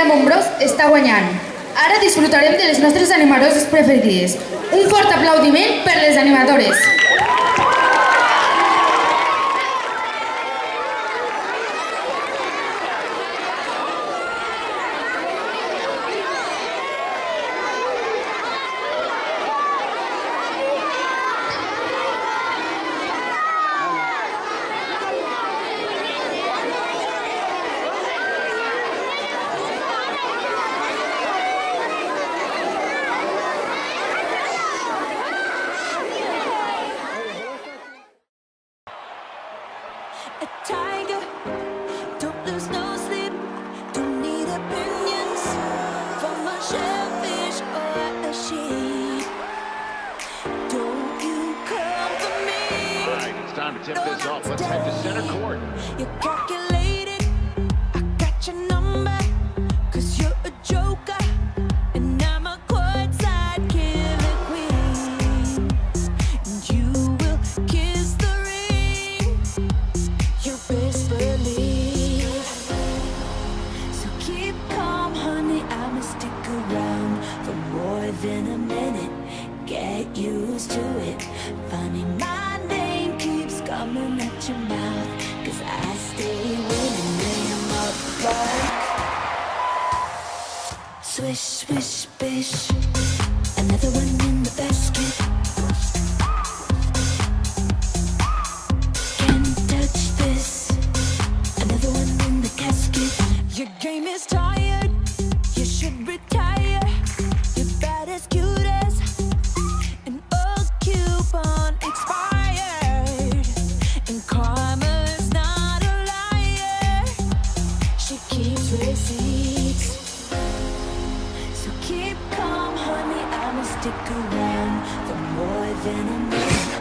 Lemon Bros està guanyant. Ara disfrutarem de les nostres animadores preferides. Un fort aplaudiment per les animadores. A tiger, don't lose no sleep. Don't need opinions from a shellfish or a sheep. Don't you come for me. All right, it's time to tip this off. Let's head to center court. You're calculated, I got your number, 'cause you're a joker, and I'm a courtside killer queen. And you will kiss the ring, you best believe. So keep calm, honey, I'ma stick around for more than a minute. Get used to it. Funny, my name keeps coming at your mouth, 'cause I stay winning them up like swish, swish, bish. Another one in the basket. Can't touch this. Another one in the casket. Your game is tired. You should retire. You're bad as cute as an old coupon expired. And karma's not a liar. She keeps receipts. So keep calm, honey, I'ma stick around for more than a minute.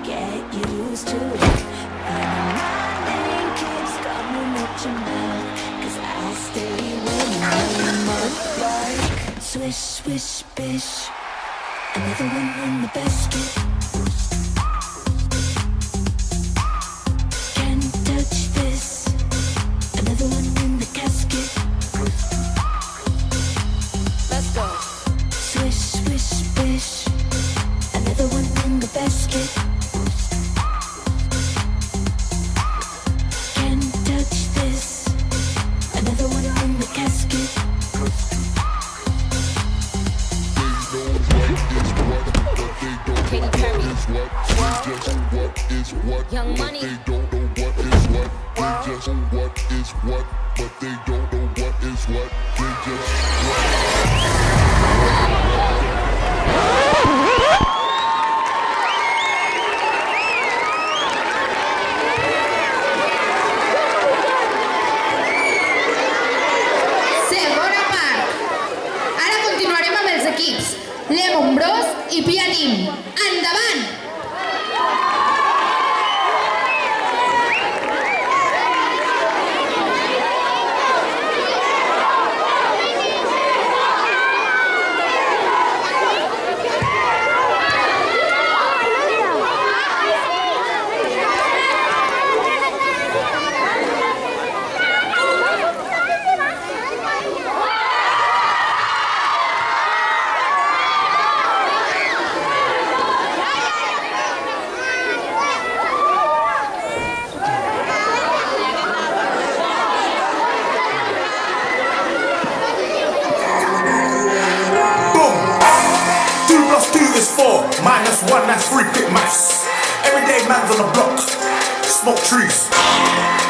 Get used to it. Funny, my name keeps coming at your mouth, 'cause I stay winning them up like swish, swish, bish. Another one in the basket. Can't touch this. Another one in the casket. Let's go. Swish, swish, bish. Another one in the basket. Can't touch this. Another one in the casket. Katy Perry. Young Money. They don't know what is what. They just know what is what, but they don't know what is what. They just Segona part. Ara continuarem amb els equips Lemon Bros i Pia Team. Endavant! Is 4, -1, that's 3, quick maths. Everyday man's on the block, smoke trees.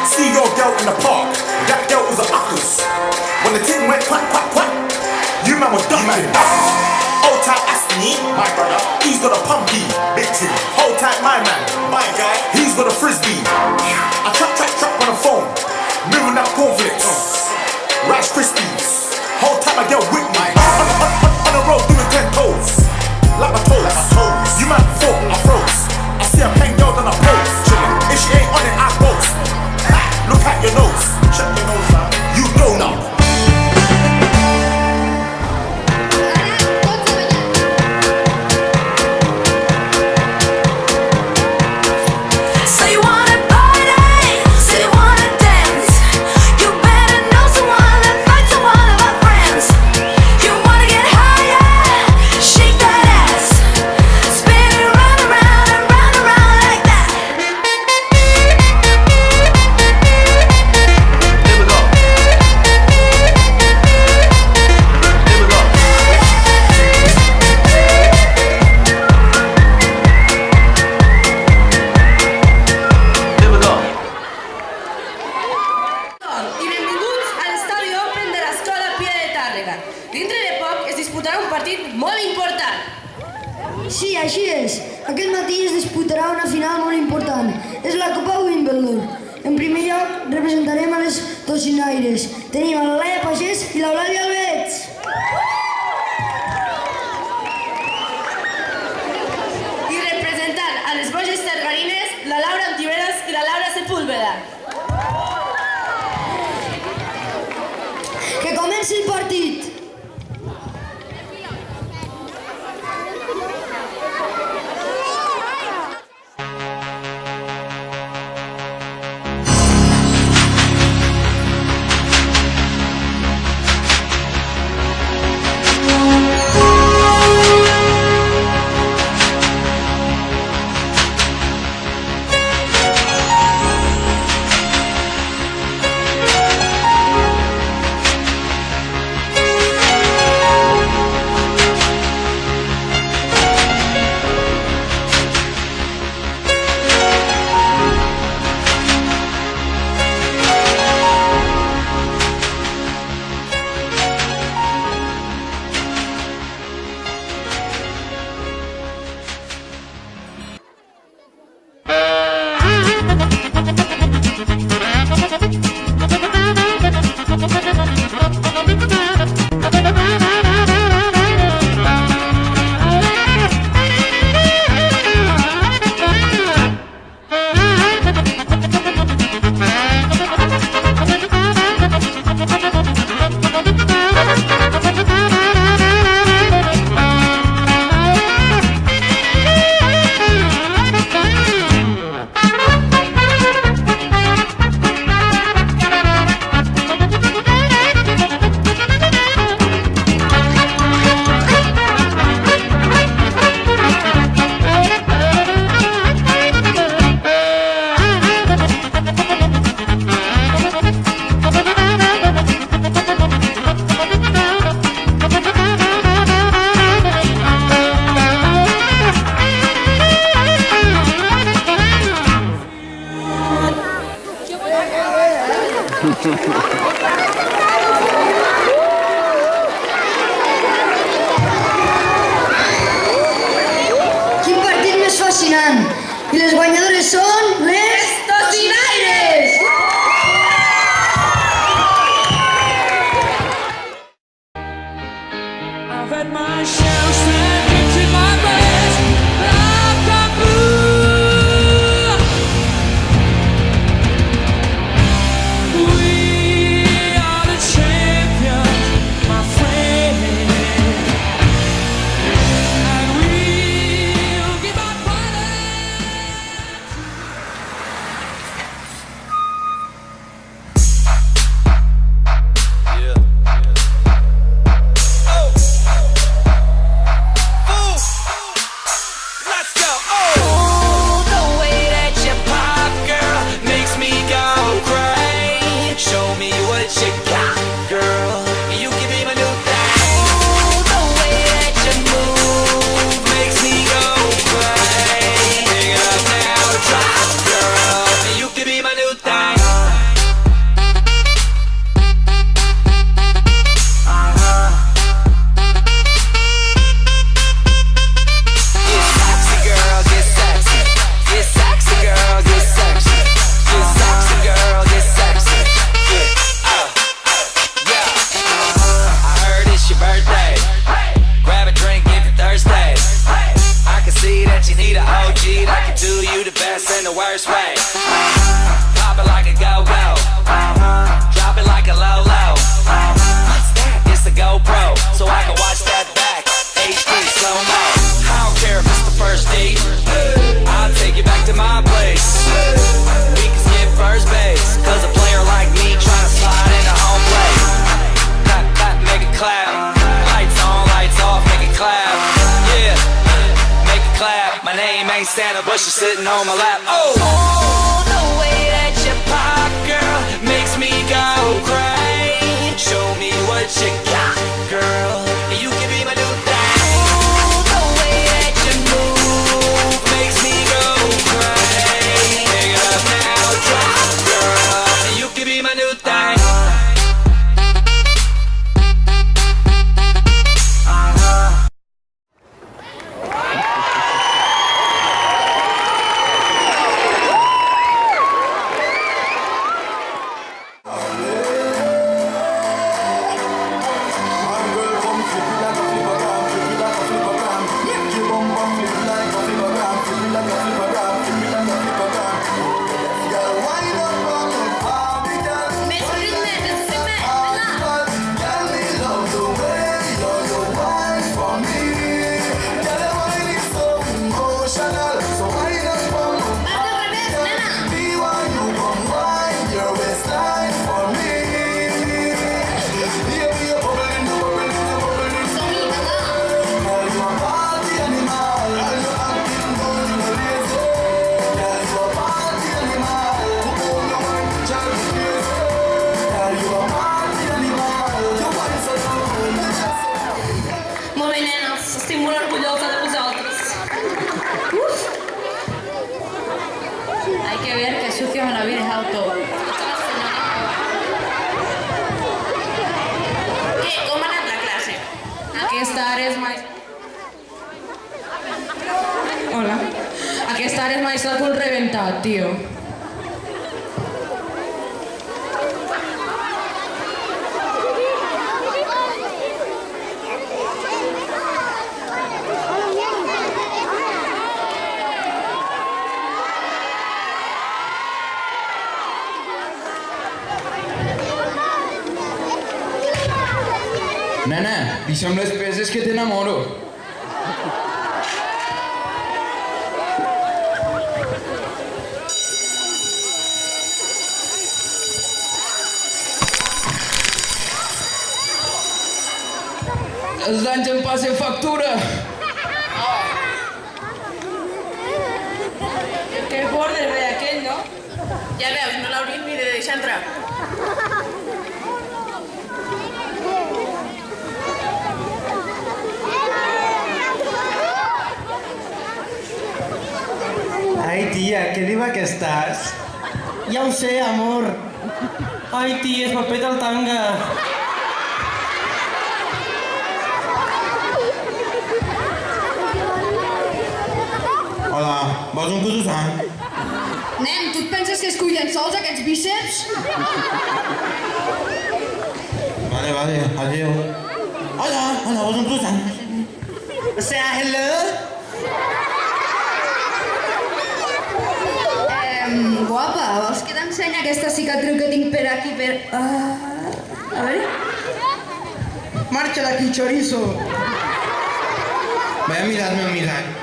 See your girl in the park, that girl was a uckers. When the thing went quack, quack, quack, you man was ducking. Hold tight Aston, my brother, he's got a pumpy, big team. Hold tight my man, my guy, he's got a frisbee. I trap on the phone, moving out cornflakes, Rice Krispies. Hold tight my girl with me, on the road doing 10 toes. Like my toes, you man thought I froze. I see a plain girl, then I pose. Chillin', if she ain't on it, I boast. Look at your nose, check your nose now. You know now. Ara tots a ballar. presentarem a les tocinaires. Tenim a la Laia Pagès i l'Eulàlia Albeig. I representant a les Boges Targarines, la Laura Antiveros i la Laura Sepúlveda. Que comenci el partit. Quin partit més fascinant! I les guanyadores són les tocinaires! I've had my share of sadness in my breast, like a blue. We are the champions, my friend, and we'll give our Santa, but she's sitting on my lap. Oh, the way that you pop, girl, makes me go crazy. Show me what you got, girl. You can be my new thing. The way that you move makes me go crazy. Pick it up now, drop, girl. You can be my new thing. Hay que ver qué sucio me lo habéis dejado todo. Què, com ha anat la classe? Aquesta ara és Hola. Aquesta ara és maestra cul reventat, tio. Nena, deixa'm les peses que t'enamoro. Els anys em passen factura. Que fort el rei aquell, no? Ja veus, no l'hauríem ni de deixar entrar. Ai, tia, que diva que estàs. Ja ho sé, amor. Ai, tia, es papeta el tanga. Hola, vols un croissant? Nen, tu et penses que es cullen sols aquests bíceps? Vale, adéu. Hola, vols un croissant? O sea, hello? Guapa, vols que t'ensenya aquesta cicatriu que tinc per aquí, per... A veure... Marxa d'aquí, chorizo. Vaya mirat, meu mirat.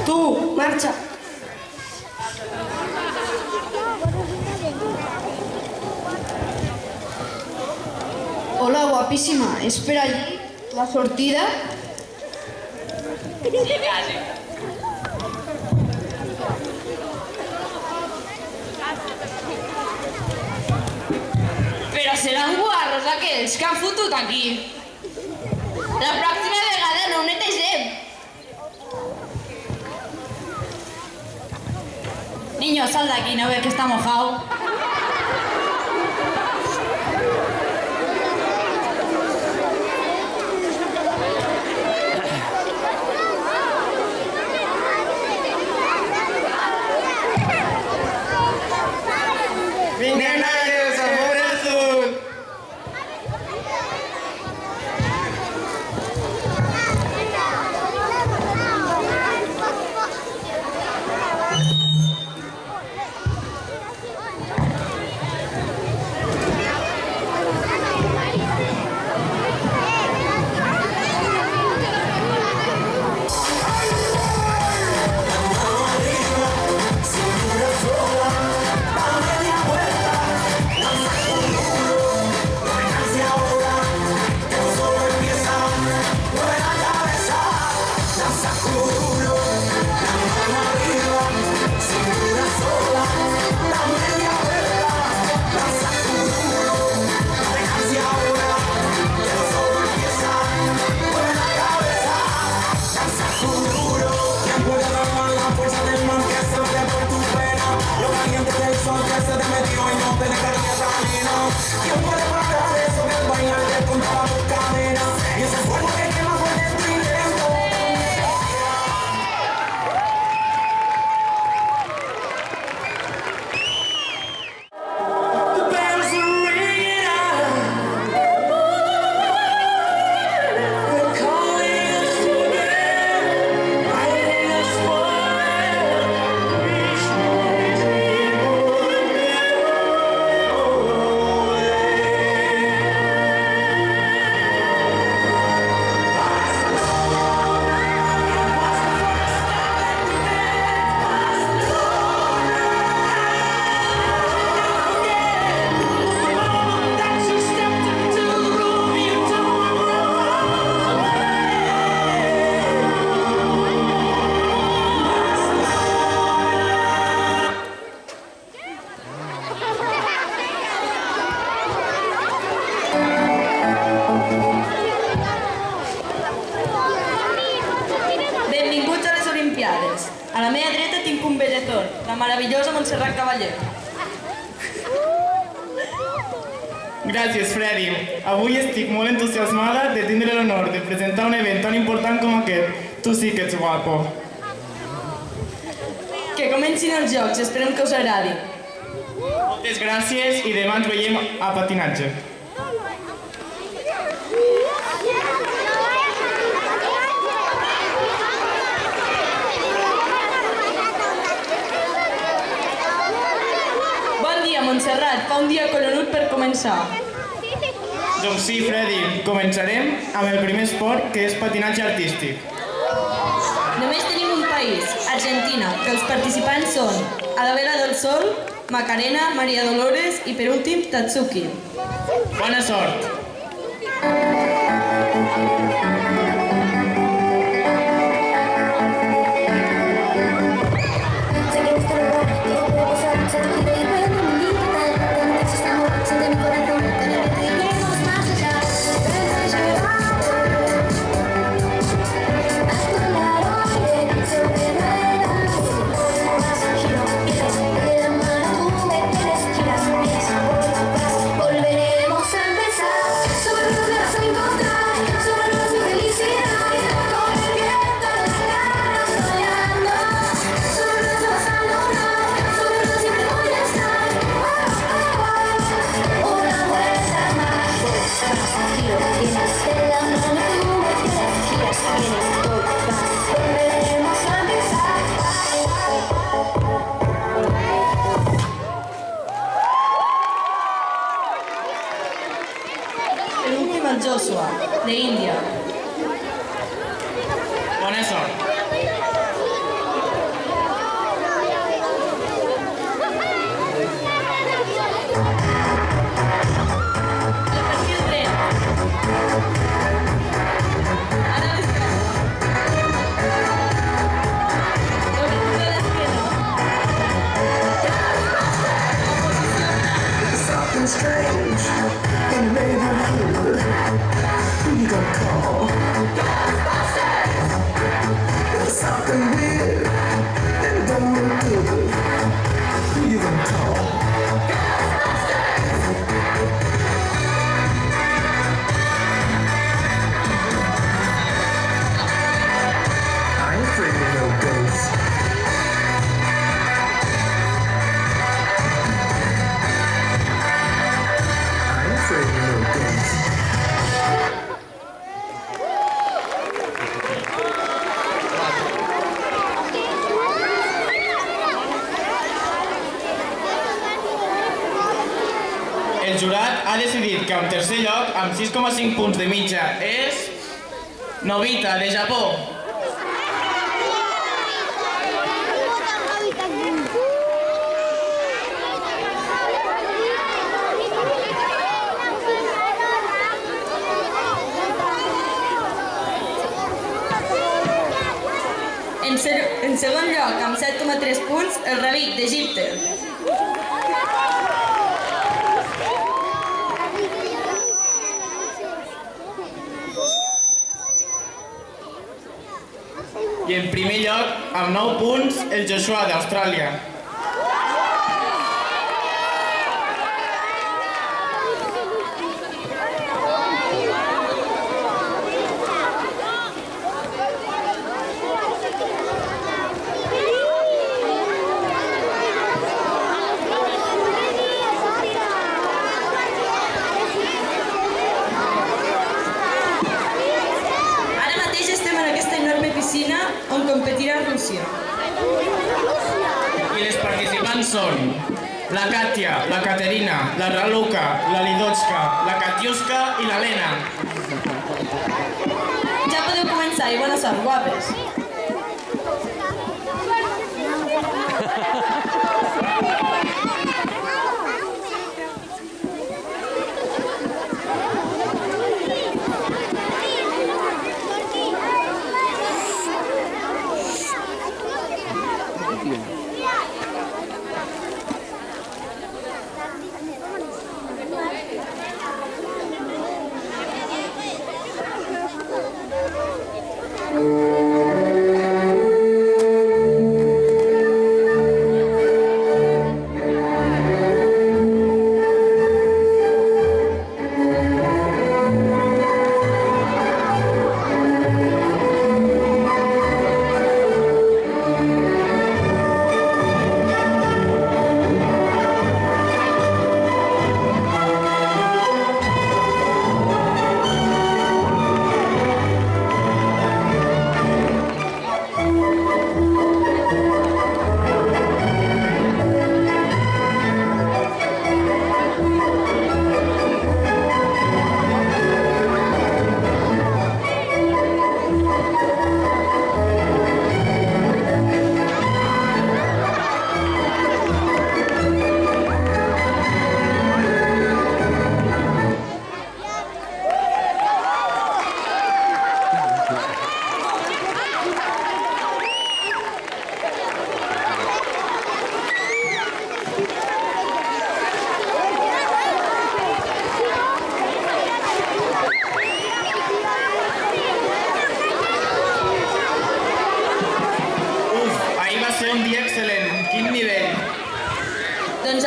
Tu, marxa. Hola, guapíssima. És per allí la sortida? Però seran guarros aquells que han fotut aquí. La pròxima vegada no ho netegem. Niño, sal de aquí, ¿no ves que está mojado? Nena, que sabor azul. meravellosa Montserrat Cavaller. Gràcies, Freddy. Avui estic molt entusiasmada de tindre l'honor de presentar un event tan important com aquest. Tu sí que ets guapo. Que comencin els jocs, esperem que us agradi. Moltes gràcies i demà ens veiem a patinatge. Bon dia, Montserrat. Fa un dia colonut per començar. Doncs sí, Freddy. Començarem amb el primer esport, que és patinatge artístic. Només tenim un país, Argentina, que els participants són Adela del Sol, Macarena, Maria Dolores i, per últim, Tatsuki. Bona sort! Volveremos a empezar. Sobre los me vas a encontrar. Sobre los mi felicidad. Con el viento en las caras soñando. Sobre los me vas a lograr. Sobre los siempre voy a estar. Una vuelta más. Pasajero, tienes en la mano tú me tienes. Giras, vienes, voy, vas. Volveremos a empezar. Per últim, el Joshua, d'Índia. Bona sort! El perfil dret. Ara a l'esquerra. L'obertura d'esquerra. Something strange in the neighborhood. Who you gonna call? Ghostbusters! There's something weird and it don't look good. Who you gonna call? I ain't afraid of no ghosts. I ain't afraid of no ghosts. El jurat ha decidit que en tercer lloc, amb 6,5 punts de mitja, és Novita, de Japó. En segon lloc, amb 7,3 punts, el Ravic, d'Egipte. I en primer lloc, amb 9 punts, el Joshua, d'Austràlia. Ara mateix estem en aquesta enorme piscina on competirà Rússia. I les participants són la Katia, la Caterina, la Raluca, la Lidotska, la Katiuska i la Lena. Ja podeu començar i bona sort, guapes. Thank you.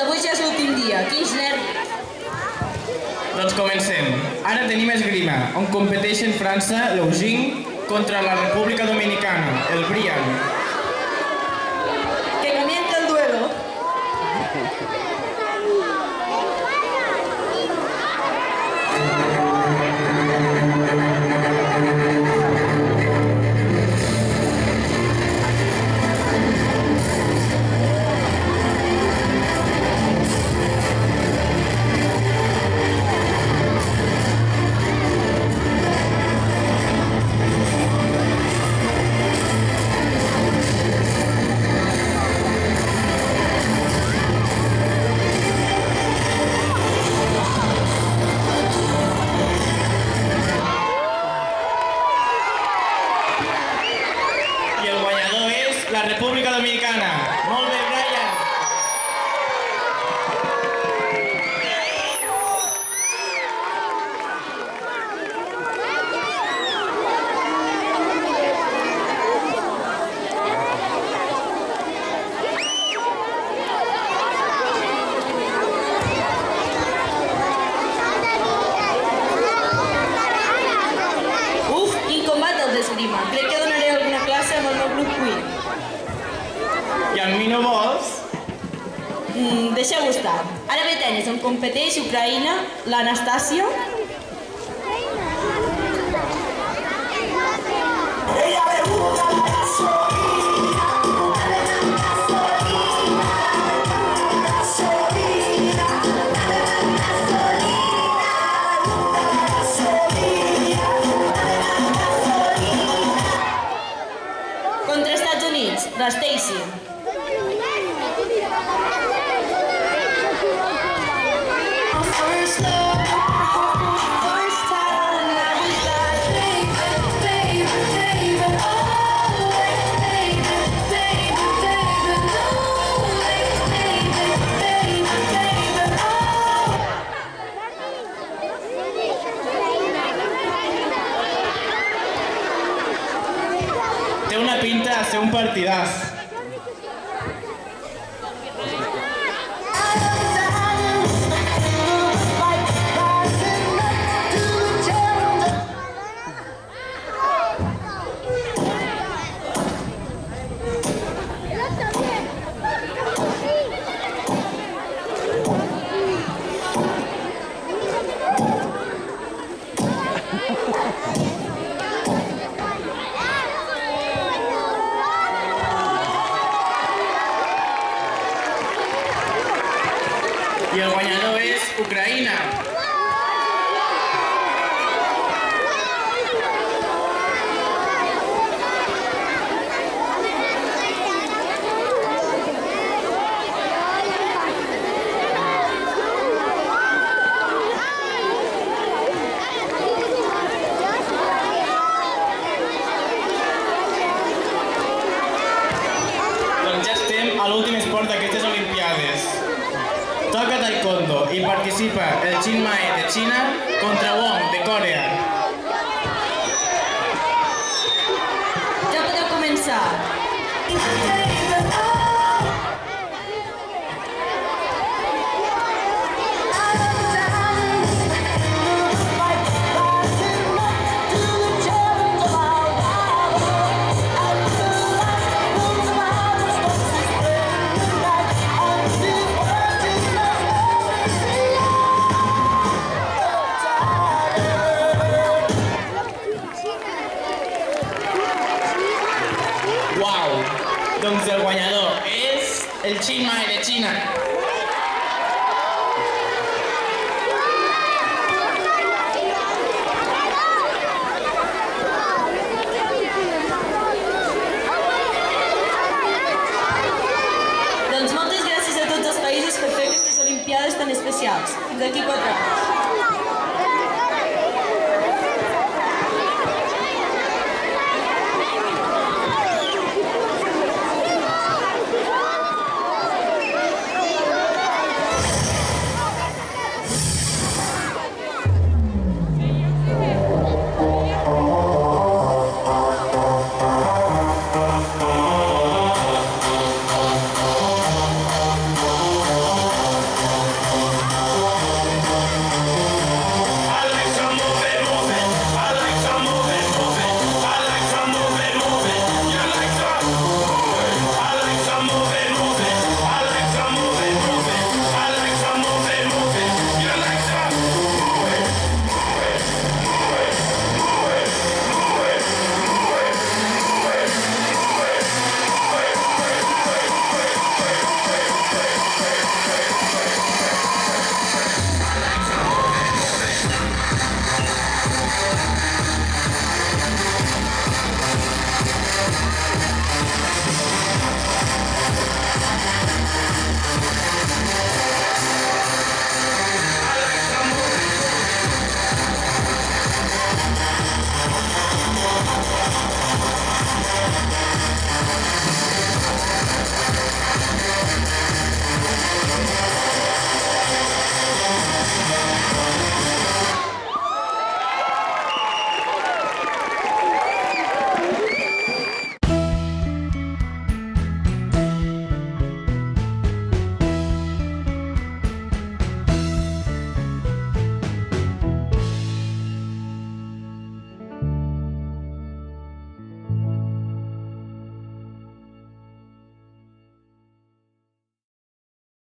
avui ja és l'últim dia. Quins nervis. Doncs comencem. Ara tenim esgrima, on competeixen França, l'Eugene, contra la República Dominicana, el Brian. Que comienza el duelo. I el guanyador és la República Dominicana. Molt bé, Brian. Uf, quin combat el d'esgrima. Crec que donaré alguna classe amb el meu grup Queen. I amb mi no vols? Deixeu-ho estar. Ara ve tenis, on competeix Ucraïna, l'Anastàcia. Ella le gusta la gasolina, gasolina, Contra Estats Units, la Stacy. first love, first time, I was like, baby, baby, always, baby, baby, baby, always, baby, baby, baby, Té una pinta de ser un partidàs. I el guanyador és Ucraïna. Doncs ja estem a l'últim esport d'aquestes Olimpiades. Toca taekwondo i participa el Chiang Mai de Xina contra Wong de Corea. Ja podeu començar. Uau! Doncs el guanyador és el Chiang Mai de Xina.